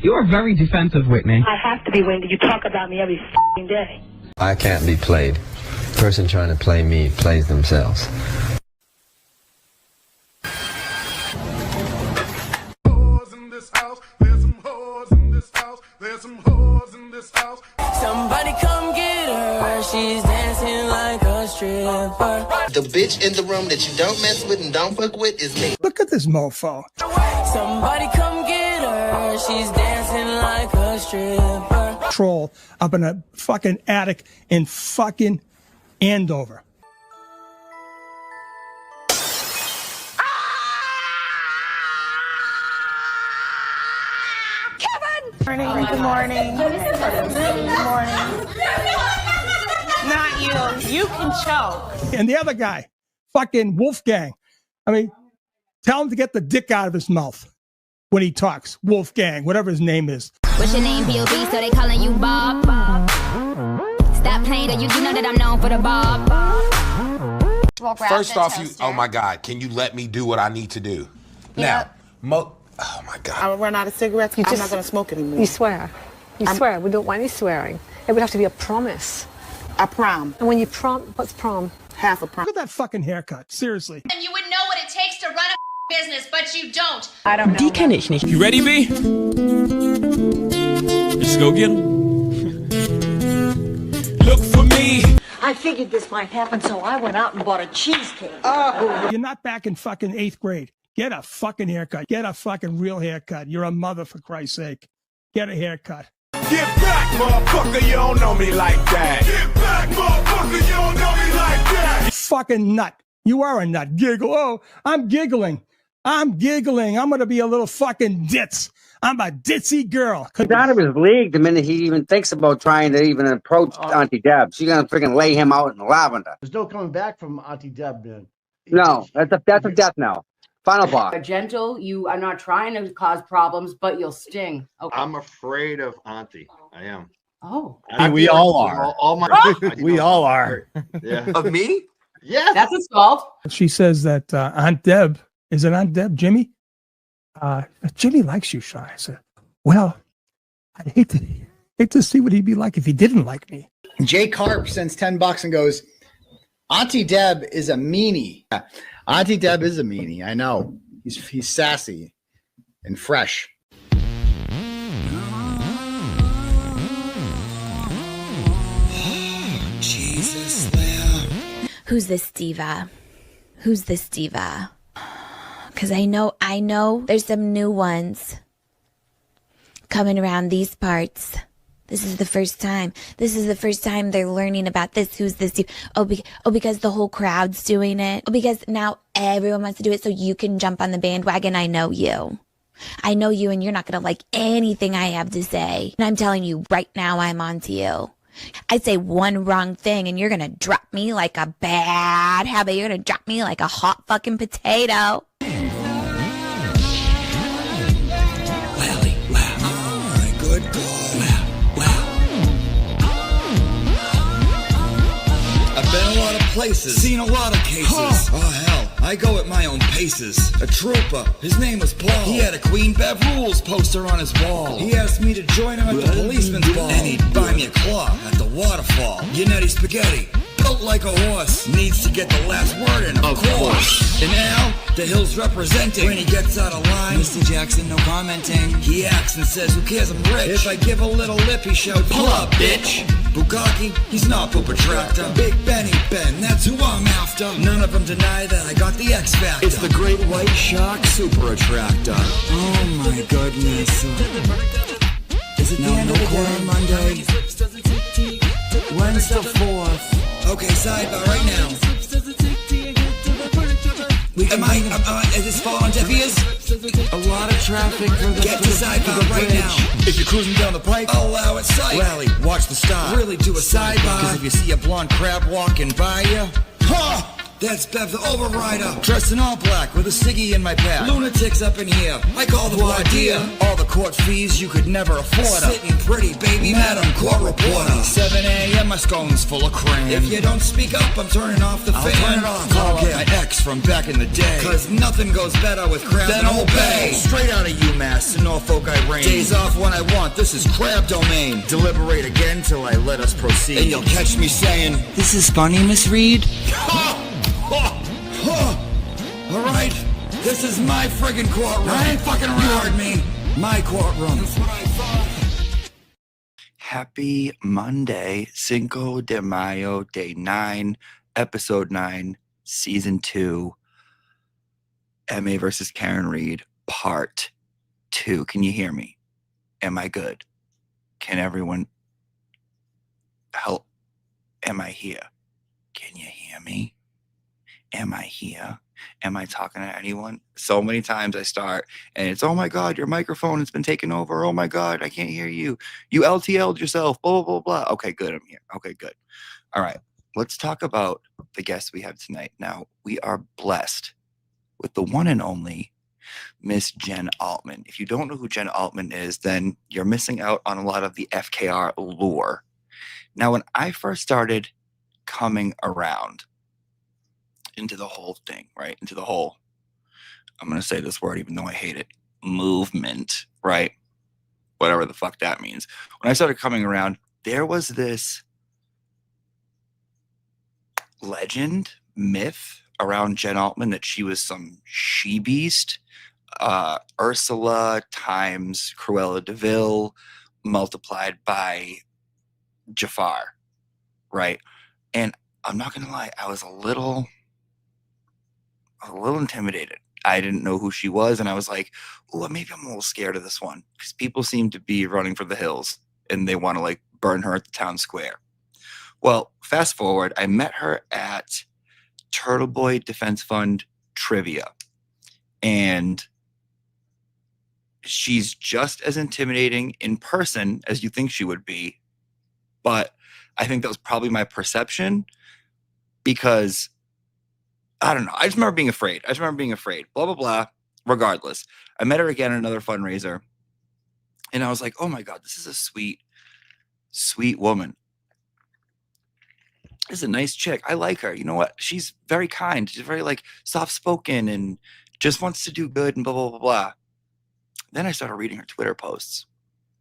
You are very defensive, Whitney. I have to be, Wendy. You talk about me every f***ing day. I can't be played. The person trying to play me plays themselves. Somebody come get her. She's dancing like a stripper. The bitch in the room that you don't mess with and don't fuck with is me. Look at this mofo. Somebody come get her. She's dancing like a stripper. Troll up in a fucking attic in fucking Andover. Morning, good morning. Good morning. Not you. You can choke. And the other guy, fucking Wolfgang. I mean, tell him to get the dick out of his mouth when he talks. Wolfgang, whatever his name is. What's your name, B.O.B., so they calling you Bob? Stop playing, you know that I'm known for the Bob. First off, oh my God, can you let me do what I need to do? Yeah. Now, oh my God. I will run out of cigarettes. I'm not going to smoke anymore. You swear. You swear. We don't want any swearing. It would have to be a promise. A prom. And when you what's prom? Half a prom. Look at that fucking haircut. Seriously. And you would know what it takes to run a business, but you don't. I don't know. Die kenne ich nicht. You ready, B? Let's go get him. Look for me. I figured this might happen, so I went out and bought a cheesecake. Oh, you're not back in fucking 8th grade. Get a fucking haircut. Get a fucking real haircut. You're a mother, for Christ's sake. Get a haircut. Get back, motherfucker, you don't know me like that. Get back, motherfucker, you don't know me like that. Fucking nut. You are a nut. Giggle. Oh, I'm giggling. I'm giggling. I'm going to be a little fucking ditz. I'm a ditzy girl. He's out of his league the minute he even thinks about trying to even approach Auntie Deb. She's going to freaking lay him out in lavender. There's no coming back from Auntie Deb, man. No, that's a death now. Final boss. Gentle, you are not trying to cause problems, but you'll sting. Okay. I'm afraid of Auntie. I am. Oh. We all are. We all are. Yeah. Of me? Yeah. That's his fault. She says that Aunt Deb, is it Aunt Deb, Jimmy? Jimmy likes you, Sean. I said, well, I'd hate to see what he'd be like if he didn't like me. Jay Carp sends $10 and goes, Auntie Deb is a meanie. Auntie Deb is a meanie. I know. He's sassy and fresh. Jesus. Who's this diva? Who's this diva? Because I know there's some new ones coming around these parts. This is the first time. This is the first time they're learning about this. Who's this diva? Oh, because the whole crowd's doing it. Oh, because now everyone wants to do it so you can jump on the bandwagon. I know you. I know you, and you're not going to like anything I have to say. And I'm telling you right now, I'm on to you. I say one wrong thing and you're going to drop me like a bad habit. You're going to drop me like a hot fucking potato. Good God. Wow. I've been a lot of places, seen a lot of cases. Oh, hell, I go at my own paces. A trooper, his name was Paul. He had a Queen Bev Rules poster on his wall. He asked me to join him at the policeman's ball, and he'd buy me a claw at the waterfall. Yannetti spaghetti, built like a horse, needs to get the last word in, of course. And now, the Hill's representing. When he gets out of line, Mr. Jackson, no commenting. He acts and says, who cares, I'm rich. If I give a little lip, he shouts, pull up, bitch. Bukaki, he's not Poopa Tractor. Big Benny Ben, that's who I'm after. None of them deny that I got the X Factor. It's the Great White Shark Super Attractor. Oh my goodness. Is it the end of the day? Monday? When's the 4th? Okay, sidebar right now. Is this fall on deaf ears? A lot of traffic for the get to sidebar right now. If you're cruising down the pike, I'll allow it sight. Rally, watch the stop. Really do a sidebar. Because if you see a blonde crab walking by you, That's Bev the Overrider. Dressed in all black with a ciggy in my pack. Lunatics up in here. I call the idea. All the court fees you could never afford. Sitting pretty, baby, Madam Court Reporter. 7 a.m. my scone's full of cram. If you don't speak up, I'm turning off the fan. Turn it off. Call up my ex from back in the day. Cause nothing goes better with crab than Old Bay. Straight out of UMass to Norfolk I reign. Days off when I want, this is crab domain. Deliberate again till I let us proceed. And you'll catch me saying, this is funny, Miss Reed. All right, this is my friggin' courtroom. I ain't fucking around. You heard me. My courtroom. That's what I thought. Happy Monday, Cinco de Mayo, Day 9, Episode 9, Season 2, MA versus Karen Reed, Part 2. Can you hear me? Am I good? Can everyone help? Am I here? Can you hear me? Am I here? Am I talking to anyone? So many times I start and it's, oh my God, your microphone has been taken over. Oh my God, I can't hear you. You LTL'd yourself, blah, blah, blah, blah. Okay, good, I'm here. Okay, good. All right, let's talk about the guests we have tonight. Now, we are blessed with the one and only Miss Jen Alman. If you don't know who Jen Altman is, then you're missing out on a lot of the FKR lore. Now, when I first started coming around into the whole thing, right? Into the whole, I'm going to say this word even though I hate it, movement, right? Whatever the fuck that means. When I started coming around, there was this legend, myth around Jen Alman that she was some she-beast, Ursula times Cruella de Vil multiplied by Jafar, right? And I'm not going to lie, I was a little intimidated. I didn't know who she was, and I was like, "Oh, maybe I'm a little scared of this one," because people seem to be running for the hills, and they want to like burn her at the town square. Well, fast forward, I met her at Turtle Boy Defense Fund trivia, and she's just as intimidating in person as you think she would be, but I think that was probably my perception because I don't know. I just remember being afraid. Blah, blah, blah. Regardless, I met her again at another fundraiser. And I was like, oh my God, this is a sweet, sweet woman. This is a nice chick. I like her. You know what? She's very kind. She's very like soft-spoken and just wants to do good and blah, blah, blah, blah. Then I started reading her Twitter posts.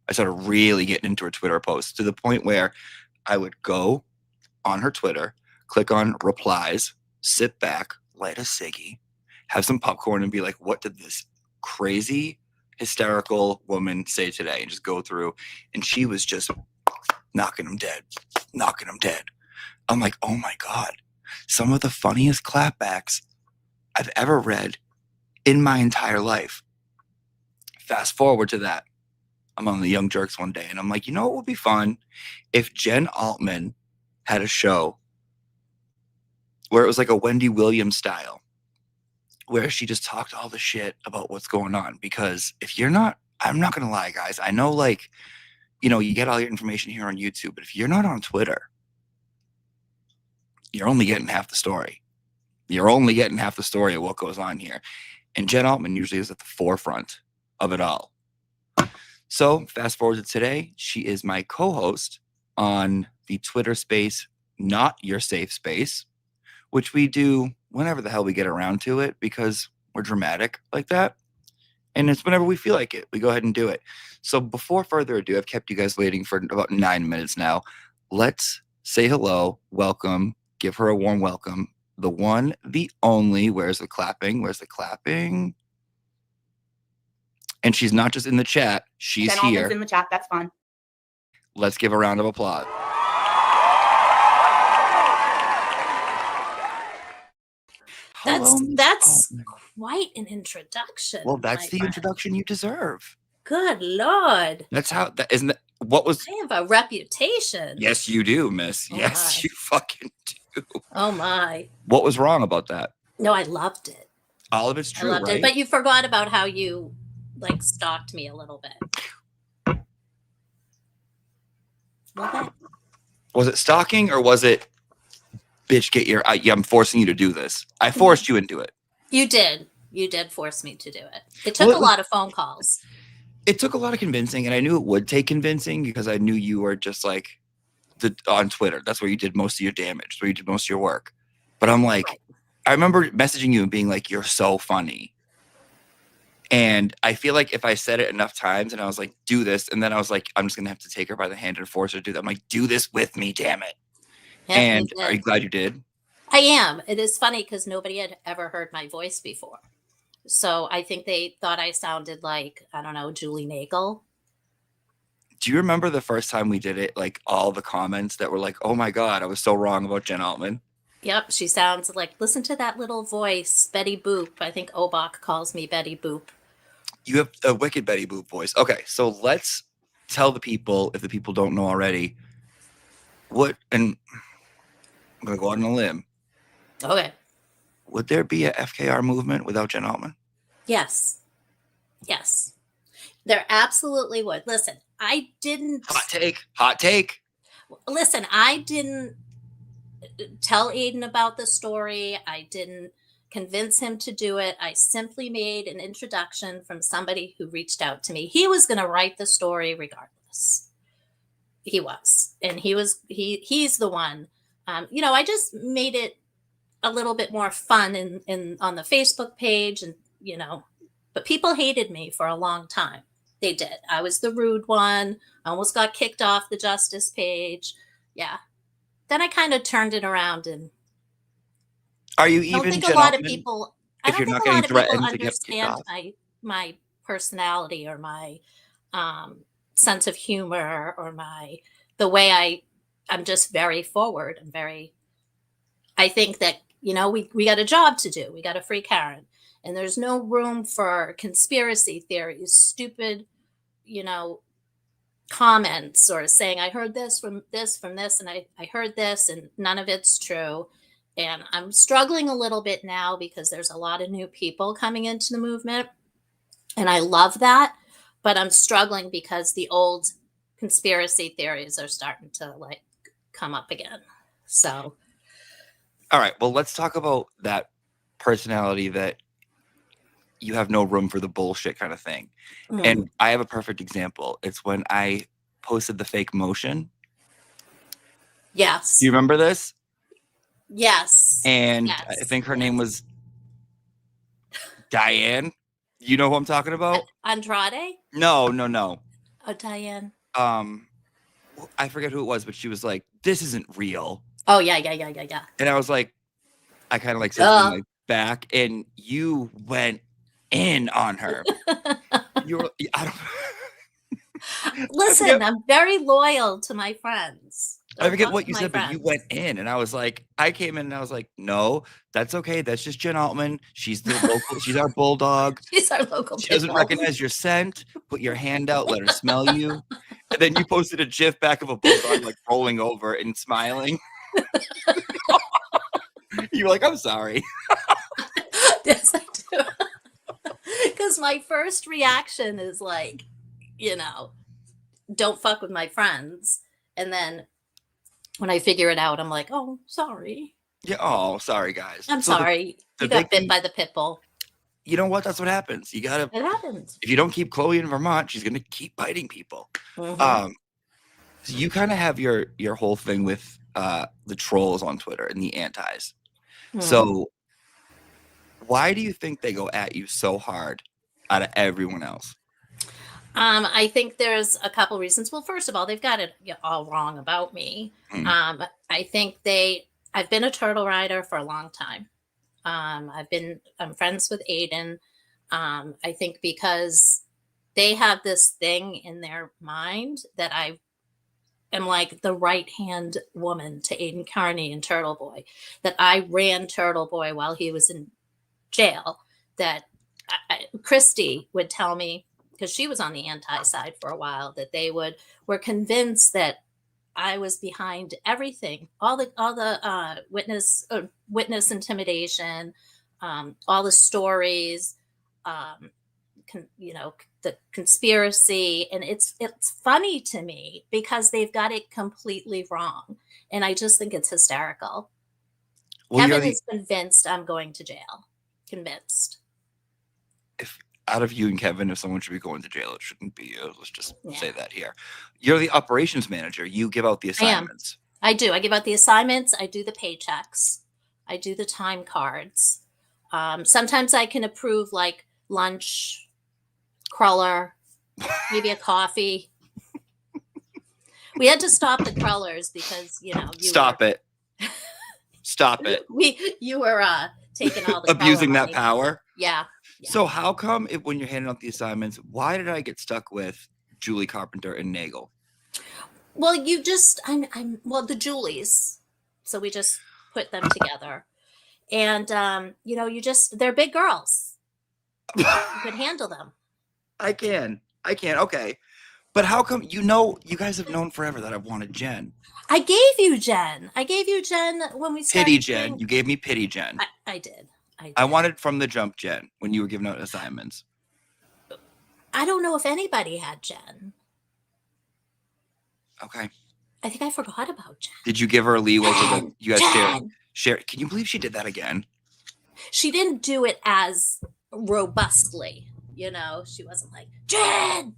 I started really getting into her Twitter posts to the point where I would go on her Twitter, click on replies, sit back, light a ciggy, have some popcorn, and be like, what did this crazy, hysterical woman say today? And just go through. And she was just knocking them dead. I'm like, oh my God, some of the funniest clapbacks I've ever read in my entire life. Fast forward to that. I'm on the Young Jerks one day, and I'm like, you know what would be fun? If Jen Altman had a show where it was like a Wendy Williams style, where she just talked all the shit about what's going on. Because if you're not, I'm not going to lie, guys. I know, like, you know, you get all your information here on YouTube, but if you're not on Twitter, you're only getting half the story. You're only getting half the story of what goes on here. And Jen Alman usually is at the forefront of it all. So fast forward to today, she is my co-host on the Twitter space, Not Your Safe Space, which we do whenever the hell we get around to it because we're dramatic like that. And it's whenever we feel like it, we go ahead and do it. So before further ado, I've kept you guys waiting for about 9 minutes now. Let's say hello, welcome, give her a warm welcome. The one, the only, where's the clapping? And she's not just in the chat, she's Jen here. Alman's in the chat, that's fun. Let's give a round of applause. That's quite an introduction. Well, that's the introduction you deserve. Good Lord. That's how that isn't that what was I have a reputation. Yes, you do, miss. Oh yes, my. you fucking do. Oh my. What was wrong about that? No, I loved it. All of it's true, I loved right? it. But you forgot about how you like stalked me a little bit. Was it stalking or was it bitch, I'm forcing you to do this. I forced you into it. You did force me to do it. It took a lot of phone calls. It took a lot of convincing, and I knew it would take convincing because I knew you were just like on Twitter. That's where you did most of your damage, where you did most of your work. But I'm like, right. I remember messaging you and being like, you're so funny. And I feel like if I said it enough times and I was like, do this. And then I was like, I'm just going to have to take her by the hand and force her to do that. I'm like, do this with me, damn it. Yeah, and are you glad you did? I am. It is funny because nobody had ever heard my voice before. So I think they thought I sounded like, I don't know, Julie Nagel. Do you remember the first time we did it? Like all the comments that were like, oh my God, I was so wrong about Jen Alman. Yep. She sounds like, listen to that little voice, Betty Boop. I think Obach calls me Betty Boop. You have a wicked Betty Boop voice. Okay. So let's tell the people, if the people don't know already, and I'm going to go out on a limb. Okay. Would there be a FKR movement without Jen Alman? Yes. Yes. There absolutely would. Listen, I didn't. Hot take. Listen, I didn't tell Aiden about the story. I didn't convince him to do it. I simply made an introduction from somebody who reached out to me. He was going to write the story regardless. He was. And he's the one. I just made it a little bit more fun in on the Facebook page, and but people hated me for a long time. They did. I was the rude one. I almost got kicked off the Justice page. Yeah. Then I kind of turned it around, and are you even? I don't think a lot of people understand my personality or my sense of humor or the way I'm just very forward. I think that, we got a job to do. We got a free Karen, and there's no room for conspiracy theories, stupid, comments or saying, I heard this from this, and I heard this, and none of it's true. And I'm struggling a little bit now because there's a lot of new people coming into the movement, and I love that, but I'm struggling because the old conspiracy theories are starting to come up again. So. All right. Well, let's talk about that personality that you have no room for the bullshit kind of thing. Mm-hmm. And I have a perfect example. It's when I posted the fake motion. Yes. Do you remember this? Yes. And yes. I think her name was Diane. You know who I'm talking about? Andrade? No. Oh, Diane. I forget who it was, but she was like, this isn't real. Oh, yeah. And I was like, I kind of said something back, and you went in on her. Listen, I'm very loyal to my friends. I forget what you said, but you went in, and I was like, I came in and I was like, no, that's okay. That's just Jen Altman. She's the local. She's our bulldog. She's our local. She doesn't recognize your scent. Put your hand out. Let her smell you. And then you posted a GIF back of a bulldog rolling over and smiling. You were like, I'm sorry. Yes, I do. Because my first reaction is don't fuck with my friends. And then when I figure it out, I'm like, oh, sorry. Yeah. Oh, sorry, guys. I'm sorry. You got bit by the pit bull. You know what? That's what happens. It happens. If you don't keep Chloe in Vermont, she's going to keep biting people. Mm-hmm. So you kind of have your whole thing with the trolls on Twitter and the antis. Mm-hmm. So why do you think they go at you so hard out of everyone else? I think there's a couple reasons. Well, first of all, they've got it all wrong about me. Mm-hmm. I think I've been a turtle rider for a long time. I'm friends with Aiden. I think because they have this thing in their mind that I am like the right-hand woman to Aiden Carney and Turtle Boy, that I ran Turtle Boy while he was in jail, that Christy would tell me, because she was on the anti-side for a while, that they were convinced that I was behind everything, all the witness intimidation, all the stories, the conspiracy. And it's funny to me because they've got it completely wrong. And I just think it's hysterical. Well, Kevin is convinced I'm going to jail. Convinced. If out of you and Kevin, if someone should be going to jail, it shouldn't be you. Let's just say that here. You're the operations manager. You give out the assignments. I do. I give out the assignments. I do the paychecks. I do the time cards. Sometimes I can approve like lunch, cruller, maybe a coffee. We had to stop the crullers because, you know. Stop it. You were taking all the abusing that money. power. Yeah. So how come when you're handing out the assignments, why did I get stuck with Julie Carpenter and Nagel? Well, you just, well, the Julies. So we just put them together. And, you know, they're big girls. You could handle them. I can. Okay. But how come, you guys have known forever that I've wanted Jen. I gave you Jen when we started. Pity Jen. You gave me pity Jen. I did. I wanted from the jump Jen when you were giving out assignments. I don't know if anybody had Jen. Okay. I think I forgot about Jen. Did you give her a leeway to you guys share? Can you believe she did that again? She didn't do it as robustly, you know. She wasn't like, Jen!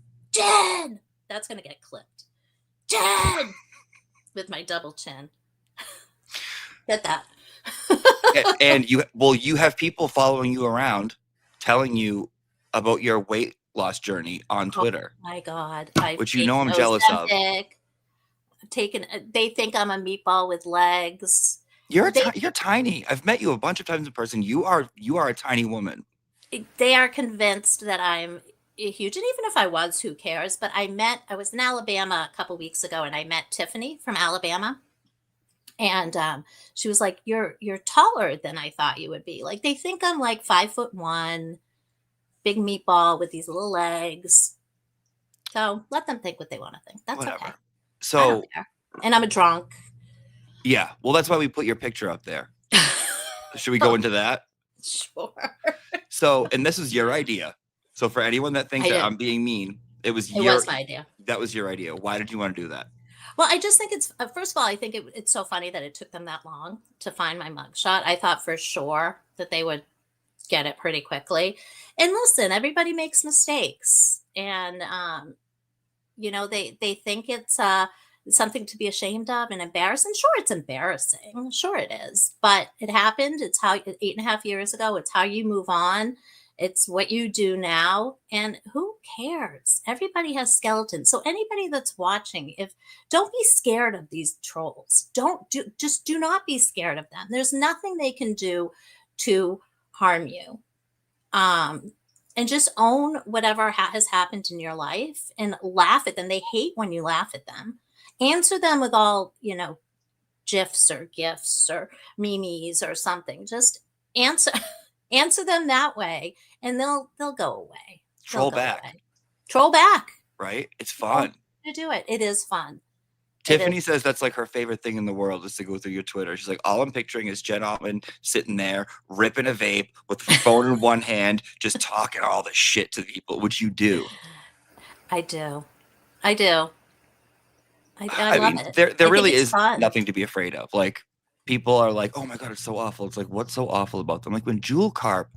That's gonna get clipped. Jen! With my double chin. Get that. And you have people following you around telling you about your weight loss journey on Twitter. Oh my God. Which you know I'm jealous of. They think I'm a meatball with legs. You're tiny. I've met you a bunch of times in person. You are a tiny woman. They are convinced that I'm huge. And even if I was, who cares? But I was in Alabama a couple weeks ago and I met Tiffany from Alabama. And she was like, you're taller than I thought you would be. Like, they think I'm like 5'1", big meatball with these little legs. So let them think what they want to think. That's Whatever. Okay. So, and I'm a drunk. Yeah. Well, that's why we put your picture up there. Should we go into that? Sure. So, and this is your idea. So for anyone that thinks that I'm being mean, it was my idea. That was your idea. Why did you want to do that? Well, I just think it's, first of all, I think it's so funny that it took them that long to find my mugshot. I thought for sure that they would get it pretty quickly. And listen, everybody makes mistakes. And, you know, they think it's something to be ashamed of and embarrassed. And sure, it's embarrassing. Sure it is. But it happened. It's how 8.5 years ago. It's how you move on. It's what you do now. And who cares? Everybody has skeletons. So anybody that's watching, don't be scared of these trolls. Just do not be scared of them. There's nothing they can do to harm you. And just own whatever has happened in your life and laugh at them. They hate when you laugh at them. Answer them with all, you know, GIFs or GIFs or memes or something. Just answer them that way, and they'll go away. Troll back. Troll back. Right? It's fun. To do it. It is fun. Tiffany says that's like her favorite thing in the world is to go through your Twitter. She's like, all I'm picturing is Jen Alman sitting there, ripping a vape with the phone in one hand, just talking all the shit to people, which you do. I do. I love mean, it. there really is fun. nothing to be afraid of. Like, people are like, oh my God, it's so awful. It's like, what's so awful about them? Like when Jewel Carp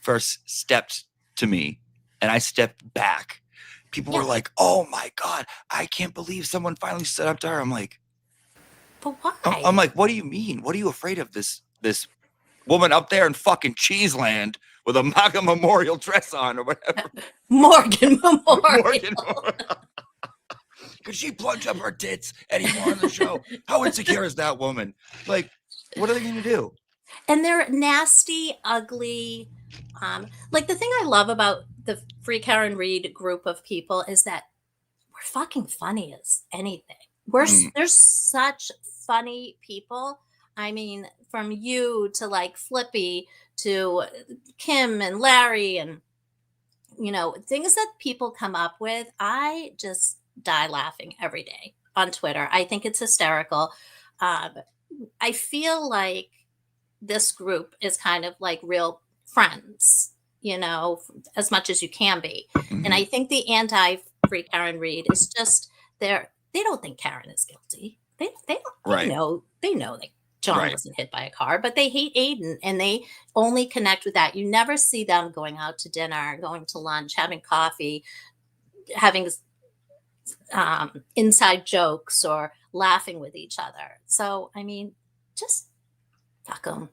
first stepped to me and I stepped back, people were like, oh my God, I can't believe someone finally stood up to her. I'm like, but why? I'm like, what do you mean? What are you afraid of? This woman up there in fucking Cheeseland with a MAGA memorial dress on or whatever. Morgan Memorial. Could she plunge up her tits anymore on the show? How insecure is that woman? Like, what are they going to do? And they're nasty, ugly. Like the thing I love about the Free Karen Reed group of people is that we're fucking funny as anything. They're such funny people. I mean, from you to like Flippy to Kim and Larry and, you know, things that people come up with. I just die laughing every day on Twitter. I think it's hysterical. I feel like this group is kind of like real friends, you know, as much as you can be. Mm-hmm. And I think the anti-Free Karen Reed is just they don't think Karen is guilty. They don't, right. they know John Right. wasn't hit by a car, but they hate Aiden and they only connect with that. You never see them going out to dinner, going to lunch, having coffee, having inside jokes or laughing with each other. So, I mean, just fuck them.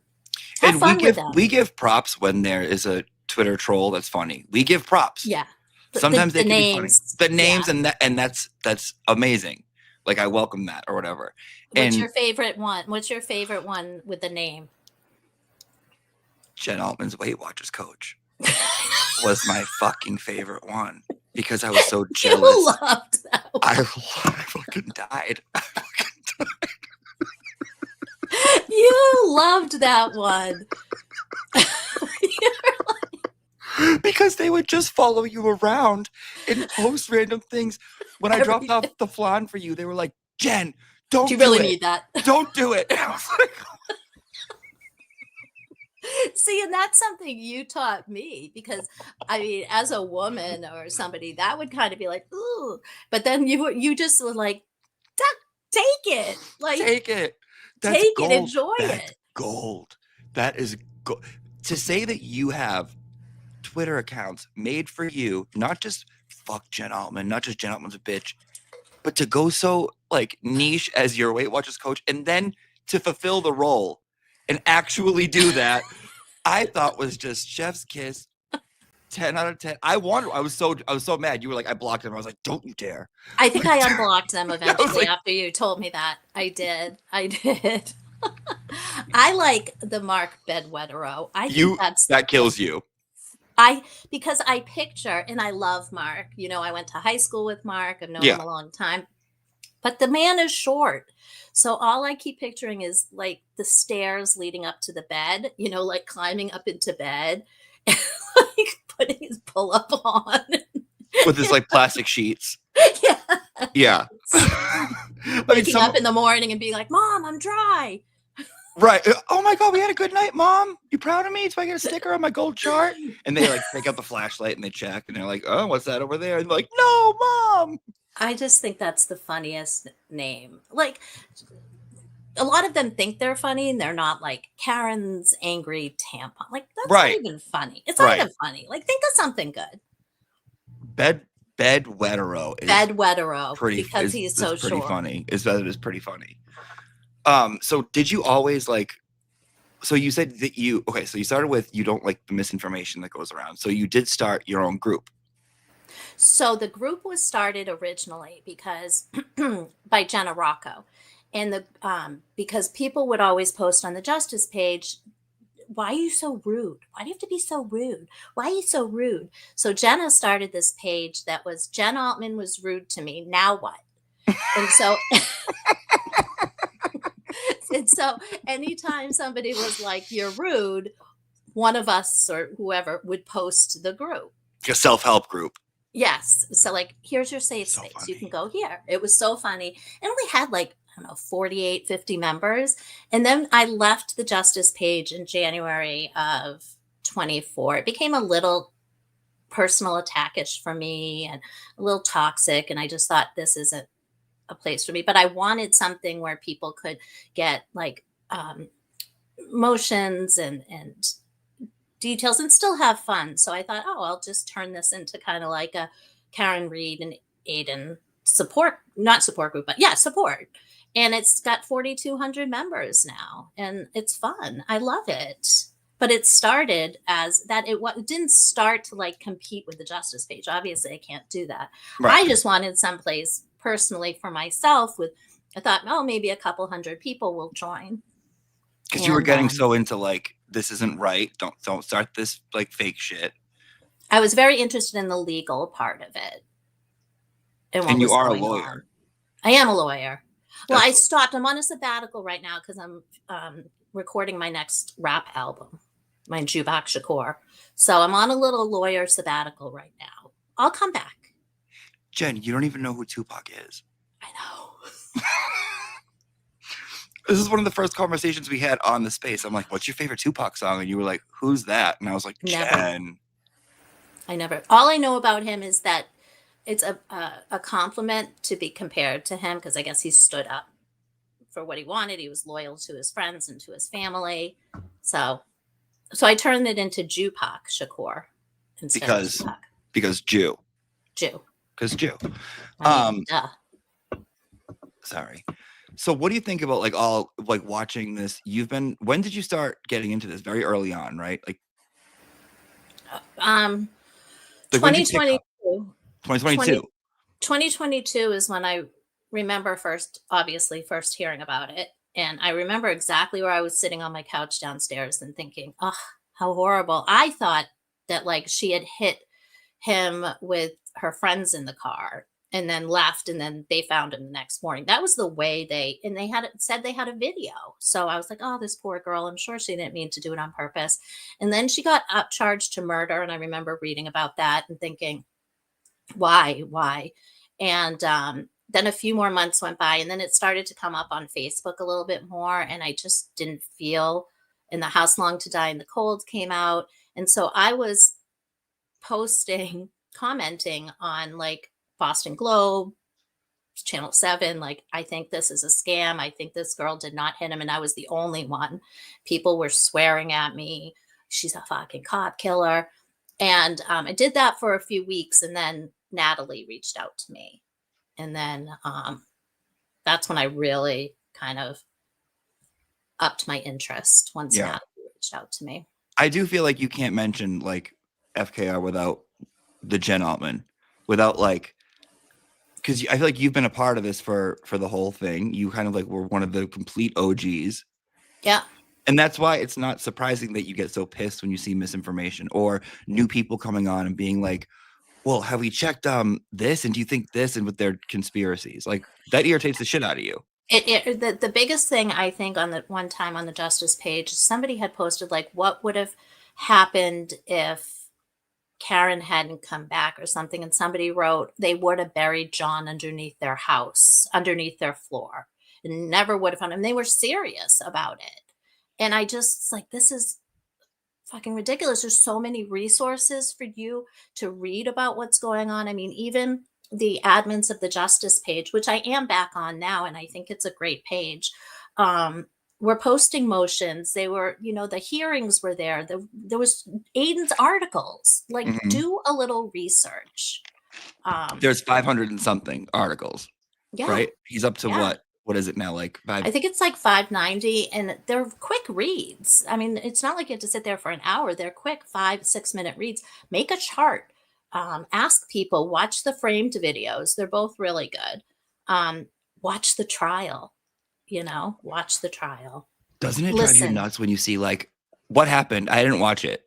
Have And fun with them. we give props when there is a Twitter troll that's funny. We give props. Yeah. Sometimes they the can names. be funny. The names Yeah. and that's amazing. Like I welcome that or whatever. What's And your favorite one? What's your favorite one with the name? Jen Altman's Weight Watchers coach was my fucking favorite one because I was so jealous. You loved that one. I fucking died. You loved that one. Because they would just follow you around and post random things. When I dropped off the flan for you, they were like, Jen, don't Do you do really it. need that? Don't do it. And I was like, See, and that's something you taught me because, I mean, as a woman or somebody, that would kind of be like, ooh. But then you just were like, take it. Like, take it. That's take gold. it. Enjoy That's it. gold. That is gold. To say that you have Twitter accounts made for you, not just fuck Jen Alman, not just Jen Altman's a bitch, but to go so like niche as your Weight Watchers coach and then to fulfill the role and actually do that, I thought was just chef's kiss. 10 out of 10. I was so mad. You were like, I blocked him. I was like, don't you dare. I think I unblocked them eventually like, after you told me that. I did. I like the Mark Bedwetero. I think that kills you. Because I picture, and I love Mark. You know, I went to high school with Mark. I've known him a long time. But the man is short. So all I keep picturing is like the stairs leading up to the bed, you know, like climbing up into bed and like putting his pull-up on. With his like plastic sheets. Yeah. Yeah. Waking up in the morning and being like, Mom, I'm dry. Right. Oh my God, we had a good night, Mom. You proud of me? Do I get a sticker on my gold chart? And they like take out the flashlight and they check and they're like, oh, what's that over there? And they're like, no, Mom. I just think that's the funniest name. Like a lot of them think they're funny and they're not. Like Karen's angry tampon. Like that's not even funny. It's not even funny. Like think of something good. Bedwetero. Bedwetero. Because he's so short. Pretty funny. It is pretty funny. So did you always like, so you said that so you started with, you don't like the misinformation that goes around. So you did start your own group. So the group was started originally because by Jenna Rocco and because people would always post on the Justice page, why are you so rude? Why do you have to be so rude? Why are you so rude? So Jenna started this page that was Jen Altman was rude to me. Now what? And so and so anytime somebody was like, you're rude, one of us or whoever would post the group. A self-help group. Yes. So like, here's your safe space. Funny. You can go here. It was so funny. And we had like, I don't know, 48, 50 members. And then I left the Justice page in January of 24. It became a little personal attackish for me and a little toxic. And I just thought this isn't a place for me, but I wanted something where people could get like motions and details and still have fun. So I thought, I'll just turn this into kind of like a Karen Reed and Aiden support group. And it's got 4,200 members now and it's fun. I love it. But it started as that. It didn't start to like compete with the Justice page. Obviously I can't do that. Right. I just wanted someplace personally for myself I thought, maybe a couple hundred people will join. Because you were getting so into like, this isn't right. Don't start this like fake shit. I was very interested in the legal part of it. And you are a lawyer. On. I am a lawyer. Well, I stopped. I'm on a sabbatical right now because I'm recording my next rap album, my Jubak Shakur. So I'm on a little lawyer sabbatical right now. I'll come back. Jen, you don't even know who Tupac is. I know. This is one of the first conversations we had on the space. I'm like, what's your favorite Tupac song? And you were like, who's that? And I was like, Jen. All I know about him is that it's a compliment to be compared to him because I guess he stood up for what he wanted. He was loyal to his friends and to his family. So I turned it into Jupak Shakur instead of Tupac. Because Jew. Because Jew. Duh. Sorry. So what do you think about like watching this? When did you start getting into this? Very early on, right? Like 2022. 2022. 2022 is when I remember first hearing about it. And I remember exactly where I was sitting on my couch downstairs and thinking, oh, how horrible. I thought that like she had hit him with her friends in the car and then left, and then they found him the next morning. That was the way they said they had a video. So I was like, oh, this poor girl, I'm sure she didn't mean to do it on purpose. And then she got charged to murder. And I remember reading about that and thinking, why? And then a few more months went by, and then it started to come up on Facebook a little bit more. And I just didn't feel, and The House Long to Die in the Cold came out. And so I was commenting on like Boston Globe, Channel 7, like, I think this is a scam. I think this girl did not hit him. And I was the only one. People were swearing at me. She's a fucking cop killer. And I did that for a few weeks. And then Natalie reached out to me. And then that's when I really kind of upped my interest once Natalie reached out to me. I do feel like you can't mention like FKR without the Jen Alman, without like, because I feel like you've been a part of this for the whole thing. You kind of like were one of the complete OGs. Yeah. And that's why it's not surprising that you get so pissed when you see misinformation or new people coming on and being like, well, have we checked this? And do you think this? And with their conspiracies, like that irritates the shit out of you. The biggest thing I think on the one time on the Justice page, somebody had posted like, what would have happened if Karen hadn't come back or something? And somebody wrote, they would have buried John underneath their house, underneath their floor, and never would have found him. They were serious about it. And I just like, this is fucking ridiculous. There's so many resources for you to read about what's going on. I mean, even the admins of the Justice page, which I am back on now, and I think it's a great page, were posting motions. They were, the hearings were there. There was Aiden's articles. Like, do a little research. There's 500 and something articles. Yeah. Right? He's up to what? What is it now? Like I think it's like 590, and they're quick reads. I mean, it's not like you have to sit there for an hour. They're quick 5-6 minute reads. Make a chart. Ask people. Watch the framed videos. They're both really good. Watch the trial. Watch the trial. Doesn't it drive you nuts when you see like what happened? I didn't watch it.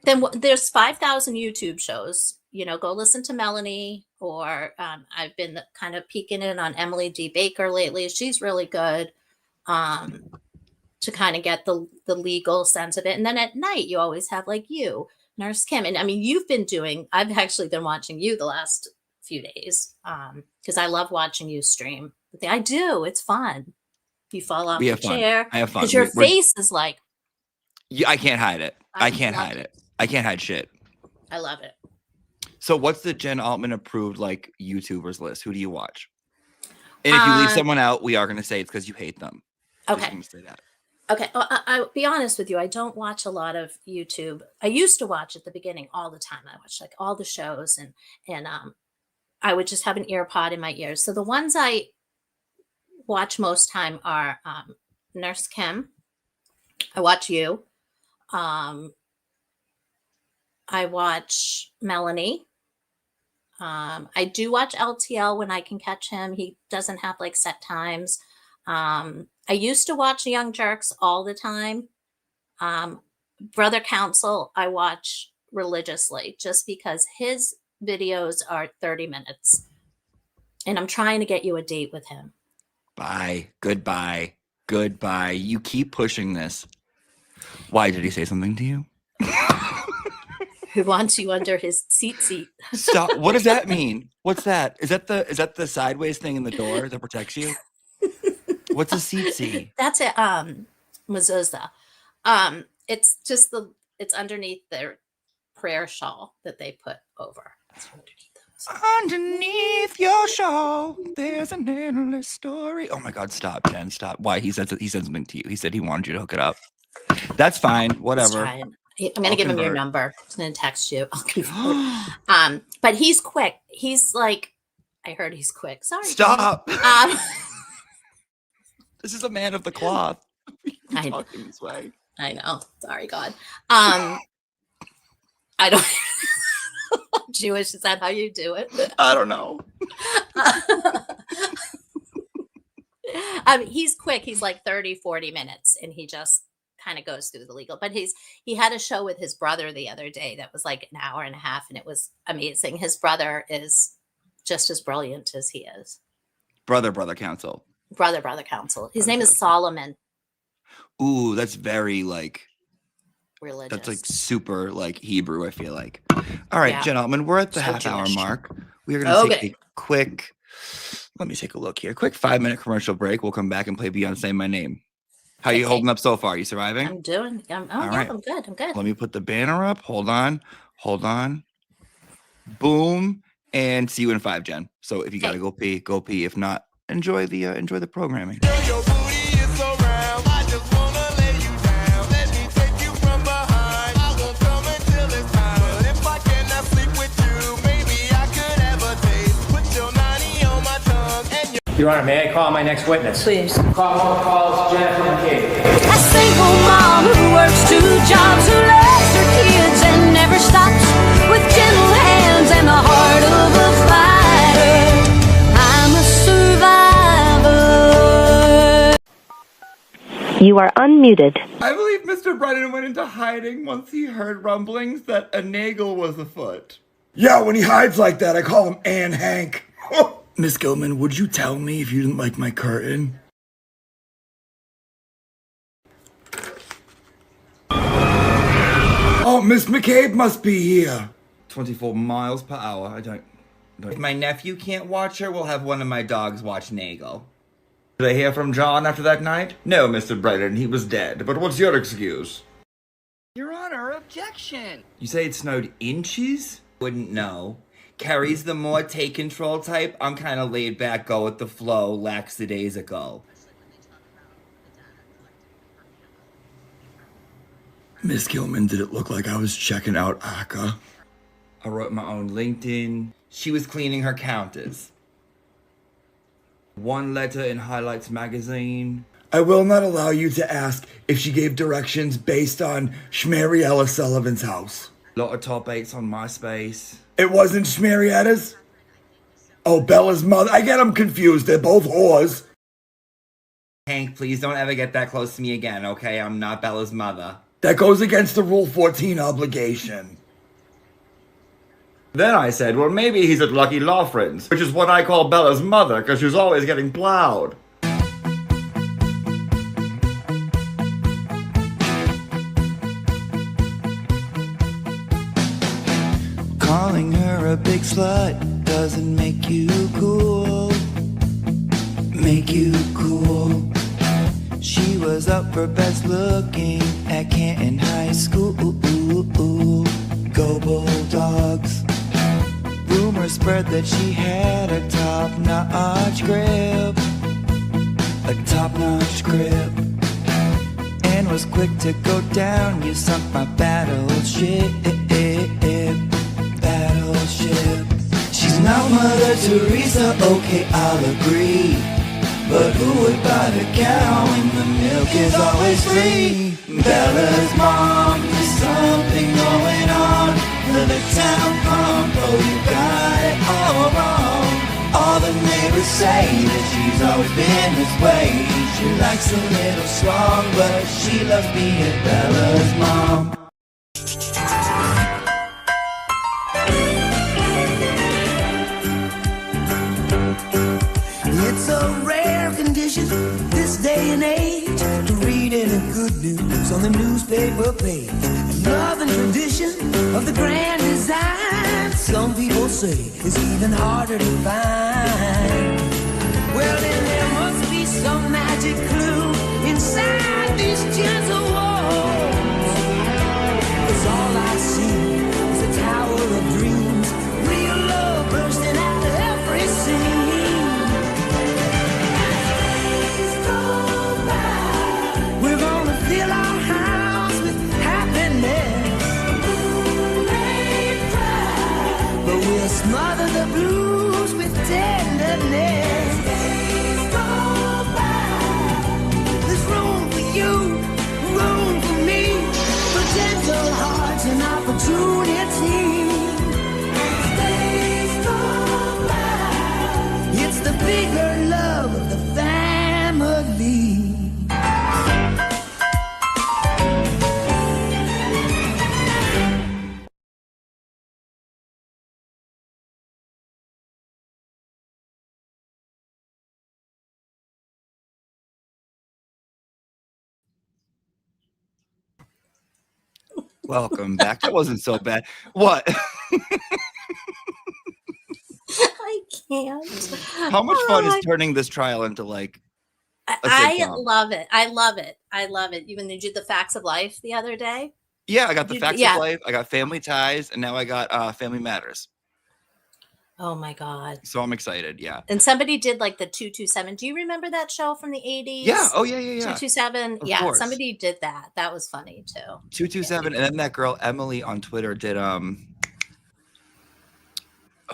Then there's 5,000 YouTube shows. Go listen to Melanie, or I've been kind of peeking in on Emily D. Baker lately. She's really good to kind of get the legal sense of it. And then at night, you always have like you, Nurse Kim. And I mean, I've actually been watching you the last few days because I love watching you stream. I do. It's fun. You fall off the chair. I have fun. Because your face is like. I can't hide it. I can't hide it. I can't hide shit. I love it. So what's the Jen Altman approved like YouTubers list? Who do you watch? And if you leave someone out, we are going to say it's because you hate them. Okay. I'm say that. Okay. I'll be honest with you. I don't watch a lot of YouTube. I used to watch at the beginning all the time. I watched like all the shows and I would just have an ear pod in my ears. So the ones I watch most time are Nurse Kim. I watch you. I watch Melanie. I do watch LTL when I can catch him. He doesn't have like set times. I used to watch Young Jerks all the time. Brother Council, I watch religiously just because his videos are 30 minutes. And I'm trying to get you a date with him. Bye. Goodbye. Goodbye. You keep pushing this. Why? Did he say something to you? Who wants you under his seat? Stop. What does that mean? What's that? Is that the sideways thing in the door that protects you? What's a seat? That's it. Mezuzah. It's just it's underneath their prayer shawl that they put over. It's underneath Underneath your shawl, there's an endless story. Oh my God, stop, Jen, stop. Why? He said something to you. He said he wanted you to hook it up. That's fine. Whatever. I'm gonna give him your number. I'm gonna text you. But he's quick. He's like, I heard he's quick. Sorry. Stop. This is a man of the cloth. I know. Talking this way. I know. Sorry, God. I don't. Jewish, is that how you do it? I don't know. He's quick. He's like 30, 40 minutes, and he just kind of goes through the legal. But he had a show with his brother the other day that was like an hour and a half, and it was amazing. His brother is just as brilliant as he is. Brother counsel. Brother counsel. His name is Solomon. Ooh, that's very like religious. That's like super like Hebrew, I feel like. All right, Jen Alman, we're at the half-hour mark. We are going to take a quick, let me take a look here. Quick 5-minute commercial break. We'll come back and play Beyonce Say My Name. How are you holding up so far? Are you surviving? I'm good. I'm good. Let me put the banner up. Hold on. Boom. And see you in 5, Jen. So if you got to go pee, go pee. If not, enjoy the programming. Your Honor, may I call my next witness? Please. Calls Jennifer McCabe. A single mom who works 2 jobs, who loves her kids and never stops, with gentle hands and the heart of a fighter. I'm a survivor. You are unmuted. I believe Mr. Brennan went into hiding once he heard rumblings that a nagel was afoot. Yeah, when he hides like that, I call him Anne Hank. Miss Gilman, would you tell me if you didn't like my curtain? Oh, Miss McCabe must be here. 24 miles per hour. I don't. If my nephew can't watch her, we'll have one of my dogs watch Nagel. Did I hear from John after that night? No, Mr. Brennan, he was dead. But what's your excuse? Your Honor, objection. You say it snowed inches? Wouldn't know. Carrie's the more take control type. I'm kind of laid back, go with the flow, lackadaisical. Miss Gilman, did it look like I was checking out ACA? I wrote my own LinkedIn. She was cleaning her counters. 1 letter in Highlights magazine. I will not allow you to ask if she gave directions based on Schmariella Sullivan's house. Lot of top 8s on MySpace. It wasn't Schmarietta's? Oh, Bella's mother. I get them confused. They're both whores. Hank, please don't ever get that close to me again, okay? I'm not Bella's mother. That goes against the Rule 14 obligation. Then I said, well, maybe he's at Lucky Lofren's, which is what I call Bella's mother, because she's always getting plowed. Calling her a big slut doesn't make you cool. Make you cool. She was up for best looking at Canton High School. Go Bulldogs. Rumors spread that she had a top-notch grip. A top-notch grip. And was quick to go down. You sunk my battleship. She's not Mother Teresa, okay, I'll agree. But who would buy the cow when the milk is always free? Bella's mom, there's something going on. The town pump, oh, you got it all wrong. All the neighbors say that she's always been this way. She likes a little strong, but she loves being Bella's mom. It's a rare condition this day and age to read any good news on the newspaper page. Love and tradition of the grand design, some people say is even harder to find. Well, then there must be some magic clue inside these gentle walls. 'Cause all I see is a tower of dreams, real love burst Welcome back. That wasn't so bad. What? I can't. How much fun is turning this trial into like a I sitcom? love it. I love it. I love it. Even you did the facts of life the other day. Yeah, I got the facts yeah. of life. I got family ties, and now I got Family Matters. Oh my God. So I'm excited. Yeah. And somebody did like the 227. Do you remember that show from the 80s? Yeah. Oh yeah, yeah, yeah. 227. Of Yeah. course. Somebody did that. That was funny too. 227, and then that girl Emily on Twitter did oh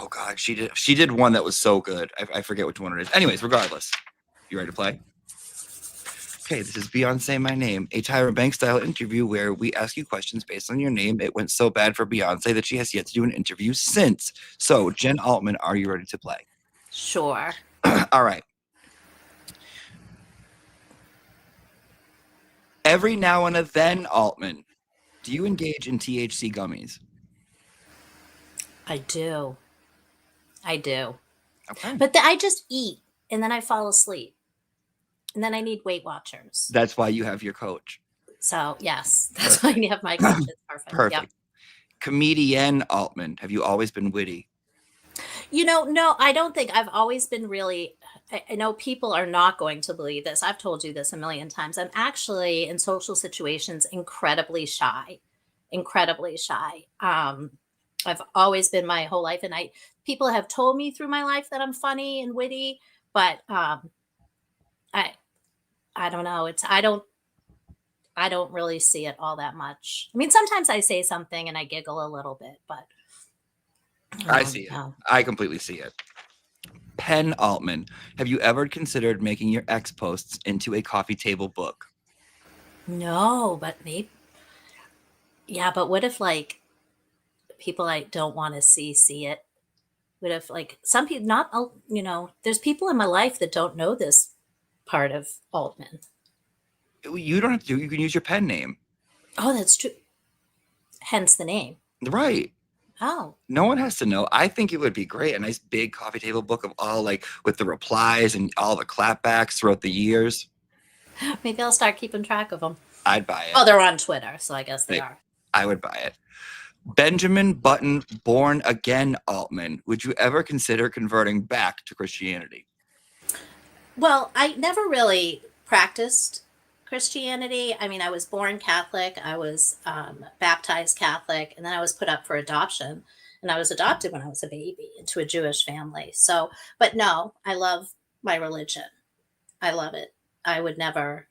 God, she did one that was so good. I forget which one it is. Anyways, regardless, you ready to play? Okay, this is Beyonce My Name, a Tyra Banks style interview where we ask you questions based on your name. It went so bad for Beyonce that she has yet to do an interview since. So, Jen Alman, are you ready to play? Sure. All right. Every now and then, Altman, do you engage in THC gummies? I do. Okay. But I just eat and then I fall asleep. And then I need Weight Watchers. That's why you have your coach. So, yes, that's why I have my coach. It's perfect. Perfect. Yep. Comedian Altman, have you always been witty? No, I don't think I've always been really. I know people are not going to believe this. I've told you this a million times. I'm actually in social situations incredibly shy. I've always been my whole life, and people have told me through my life that I'm funny and witty, but I don't know. I don't really see it all that much. I mean, sometimes I say something and I giggle a little bit, but I see it. I completely see it. Penn Altman, have you ever considered making your ex posts into a coffee table book? No, but maybe. Yeah, but what if like people I don't want to see it? What if like some people there's people in my life that don't know this part of Altman. You don't have to. You can use your pen name. Oh, that's true. Hence the name. Right. Oh. No one has to know. I think it would be great. A nice big coffee table book of all like with the replies and all the clapbacks throughout the years. Maybe I'll start keeping track of them. I'd buy it. Oh, they're on Twitter, so I guess they are. I would buy it. Benjamin Button, born again Altman, would you ever consider converting back to Christianity? Well, I never really practiced Christianity. I mean, I was born Catholic. I was baptized Catholic, and then I was put up for adoption. And I was adopted when I was a baby into a Jewish family. So, but no, I love my religion. I love it. I would never,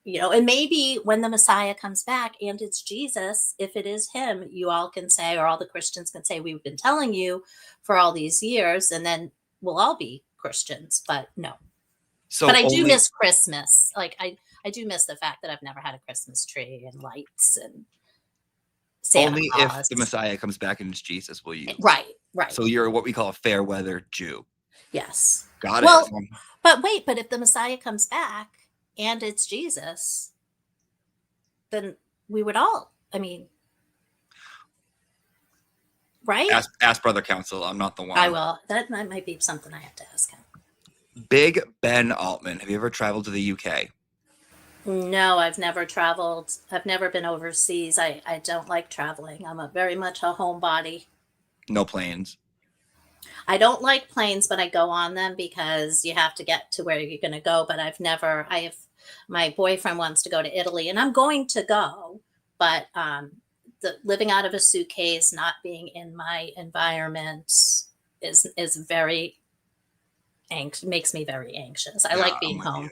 and maybe when the Messiah comes back and it's Jesus, if it is him, you all can say, or all the Christians can say, we've been telling you for all these years, and then we'll all be Christians, but no. But I do miss Christmas. Like I do miss the fact that I've never had a Christmas tree and lights and Santa Only Claus. if the Messiah comes back and it's Jesus, will you? Right. So you're what we call a fair weather Jew. Yes. Got it. Well, but if the Messiah comes back and it's Jesus, then we would all, right? Ask Brother Counsel. I'm not the one. I will. That might be something I have to ask him. Big Ben Altman, have you ever traveled to the UK? No, I've never traveled. I've never been overseas. I don't like traveling. I'm very much a homebody. No planes. I don't like planes, but I go on them because you have to get to where you're going to go. But my boyfriend wants to go to Italy, and I'm going to go. But living out of a suitcase, not being in my environment is very makes me very anxious. I like being home.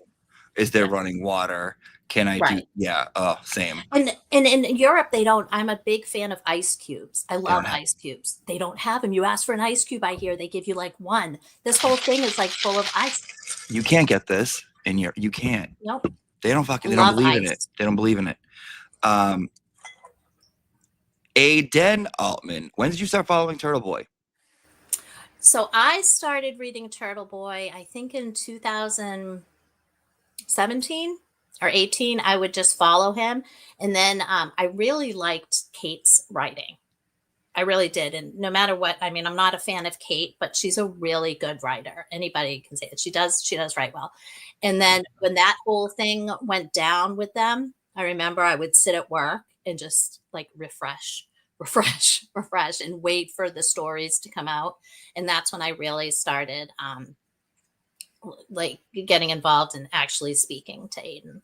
Is there running water? Can I do? Yeah. Same. And in Europe, they don't. I'm a big fan of ice cubes. I love ice cubes. They don't have them. You ask for an ice cube, I hear they give you like one. This whole thing is like full of ice. You can't get this in Europe. You can't. Nope. They don't believe in it. They don't believe in it. Aiden Altman, when did you start following Turtle Boy? So I started reading Turtle Boy, I think in 2017 or 18. I would just follow him. And then I really liked Kate's writing. I really did. And no matter what, I'm not a fan of Kate, but she's a really good writer. Anybody can say it. She does write well. And then when that whole thing went down with them, I remember I would sit at work and just like refresh, and wait for the stories to come out. And that's when I really started like getting involved in actually speaking to Aiden.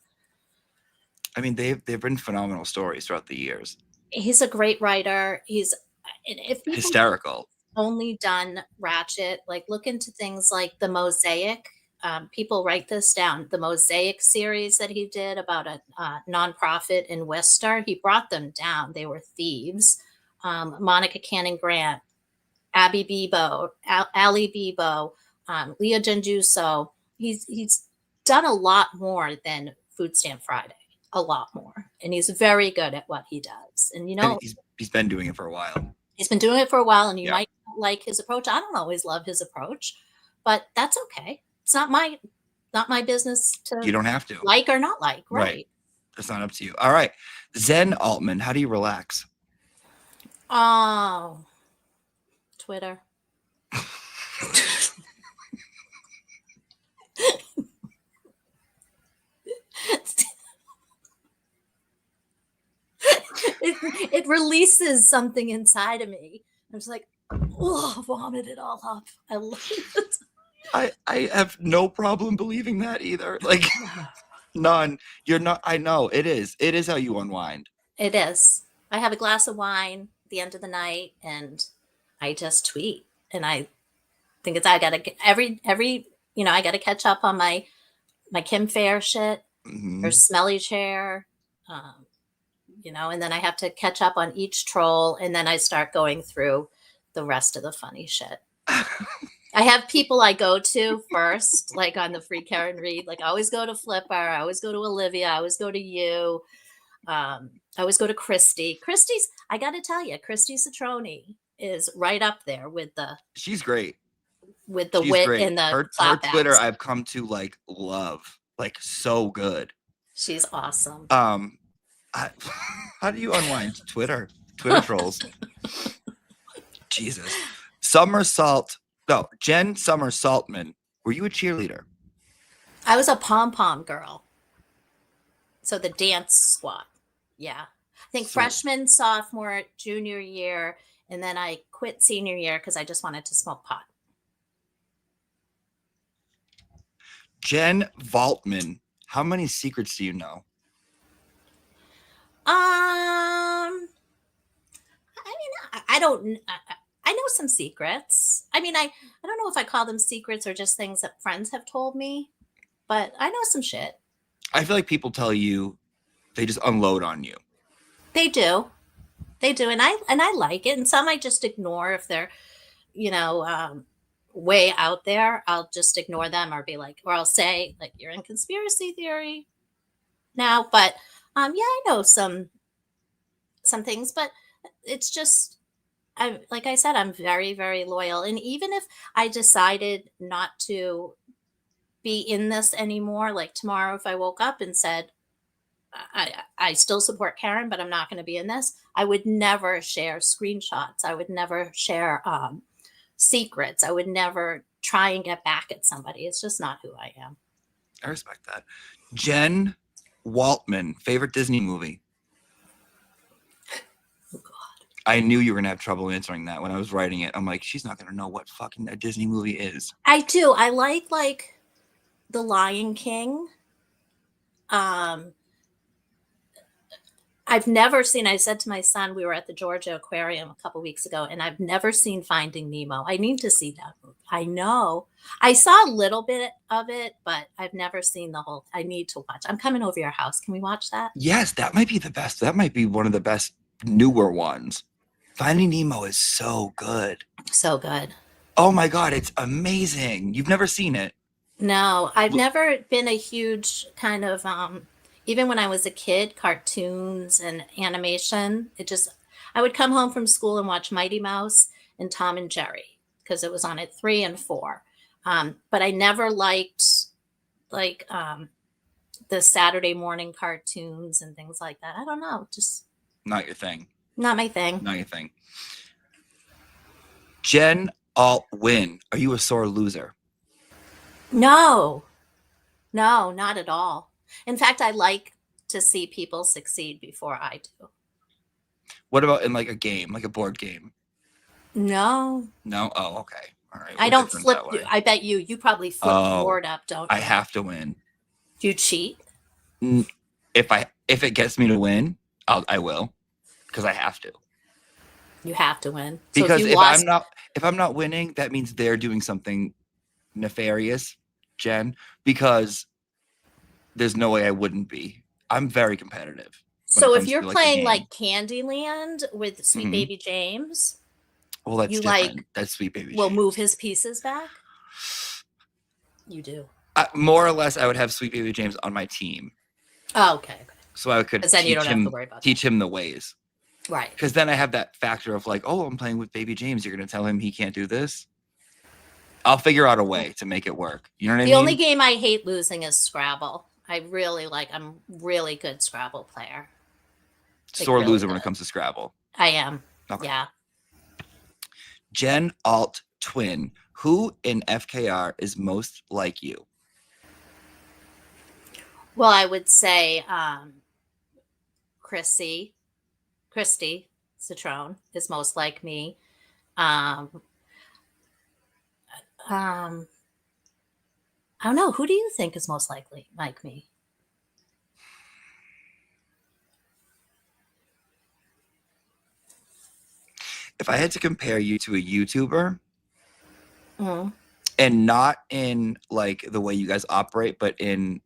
I mean, they've been phenomenal stories throughout the years. He's a great writer. If people Hysterical. only done Ratchet, like look into things like the Mosaic. People write this down. The Mosaic series that he did about a nonprofit in Worcester, he brought them down. They were thieves. Monica Cannon Grant, Abby Bebo, Ali Bebo, Leah Genjuso. He's done a lot more than Food Stamp Friday. A lot more. And he's very good at what he does. And And he's been doing it for a while. He's been doing it for a while, and you might not like his approach. I don't always love his approach, but that's okay. It's not my business to You don't have to. like or not like. Right. That's not up to you. All right. Jen Altman, how do you relax? Oh, Twitter. It releases something inside of me. I'm just like, oh, vomit it all up. I love it. I have no problem believing that either. Like none. You're not. I know it is. It is how you unwind. It is. I have a glass of wine at the end of the night, and I just tweet. And I think I gotta get every I gotta catch up on my Kim Fair shit or Smelly Chair. And then I have to catch up on each troll, and then I start going through the rest of the funny shit. I have people I go to first, like on the Free Karen Read. Like I always go to Flipper, I always go to Olivia, I always go to you. I always go to Christy. I got to tell you, Christy Citroni is right up there with the. She's great. With the She's wit great. and the her Twitter, I've come to like love, like so good. She's awesome. How do you unwind Twitter trolls? Jesus. Jen Summer Saltman. Were you a cheerleader? I was a pom-pom girl. So the dance squad. Yeah. I think freshman, sophomore, junior year, and then I quit senior year because I just wanted to smoke pot. Jen Valtman. How many secrets do you know? I know some secrets. I mean, I don't know if I call them secrets or just things that friends have told me, but I know some shit. I feel like people tell you, they just unload on you. They do, and I like it. And some I just ignore if they're, way out there. I'll just ignore them or be like, or I'll say like, you're in conspiracy theory now. But I know some things, but it's just, like I said, I'm very, very loyal. And even if I decided not to be in this anymore, like tomorrow, if I woke up and said, I still support Karen, but I'm not going to be in this, I would never share screenshots. I would never share secrets. I would never try and get back at somebody. It's just not who I am. I respect that. Jen Waltman, favorite Disney movie? Oh, God. I knew you were going to have trouble answering that when I was writing it. I'm like, she's not going to know what fucking a Disney movie is. I do. I like The Lion King. I've never seen, I said to my son, we were at the Georgia Aquarium a couple weeks ago, and I've never seen Finding Nemo. I need to see that movie. I know. I saw a little bit of it, but I've never seen the whole. I need to watch. I'm coming over your house. Can we watch that? Yes, that might be the best. That might be one of the best newer ones. Finding Nemo is so good. So good. Oh my God, it's amazing. You've never seen it? No, I've never been a huge kind of, even when I was a kid, cartoons and animation, I would come home from school and watch Mighty Mouse and Tom and Jerry because it was on at 3 and 4. But I never liked the Saturday morning cartoons and things like that. I don't know. Just not your thing. Not my thing. Not your thing. Jen Altwin, are you a sore loser? No, not at all. In fact, I like to see people succeed before I do. What about in like a game, like a board game? No. No? Oh, okay. All right. I We're don't different flip. that way. I bet you probably flip the Oh, board up, don't you? I have to win. Do you cheat? If it gets me to win, I will, because I have to. You have to win. So Because if I'm not winning, that means they're doing something nefarious, Jen. Because there's no way I wouldn't be. I'm very competitive. So if you're playing like Candyland with Sweet Baby James, well, that's you different. like That's Sweet Baby. Will James. move his pieces back. You do. More or less, I would have Sweet Baby James on my team. Oh, okay. So I could then you don't have to worry about teach him the ways. Right. Because then I have that factor of like, oh, I'm playing with Baby James. You're going to tell him he can't do this? I'll figure out a way to make it work. You know what I mean? The only game I hate losing is Scrabble. I'm really good Scrabble player. Sore loser when it comes to Scrabble. I am. Okay. Yeah. Jen Alt Twin. Who in FKR is most like you? Well, I would say Christy Citrone is most like me. I don't know. Who do you think is most likely like me? If I had to compare you to a YouTuber, and not in like the way you guys operate, but in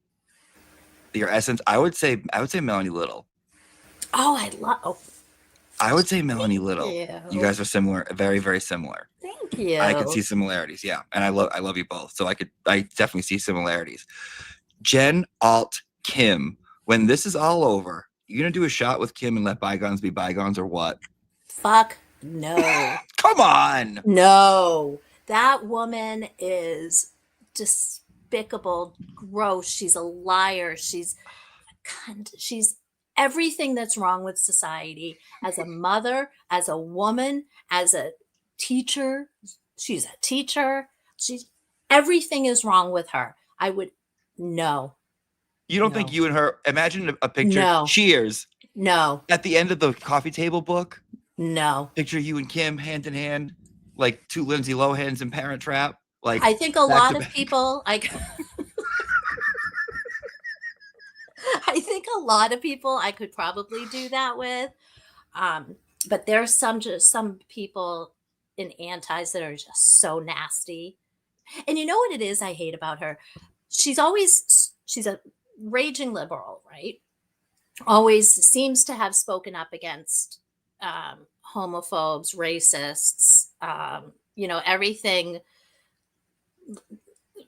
your essence, I would say Melanie Little. Oh, I would say Melanie Little. you. You guys are similar, very, very similar. Thank you. I could see similarities, yeah. And I love you both. So I definitely see similarities. Jen Alt Kim. When this is all over, you gonna do a shot with Kim and let bygones be bygones or what? Fuck no. Come on. No. That woman is despicable, gross. She's a liar. She's everything that's wrong with society. As a mother, as a woman, as a teacher. She's a teacher. Everything is wrong with her. No. You don't think you and her, imagine a picture. No. Cheers. No. At the end of the coffee table book. No. Picture you and Kim hand in hand, like two Lindsay Lohans in Parent Trap. Like I think a lot of people, I think a lot of people I could probably do that with. But there's some people in antis that are just so nasty. And you know what it is I hate about her? She's a raging liberal, right? Always seems to have spoken up against homophobes, racists, everything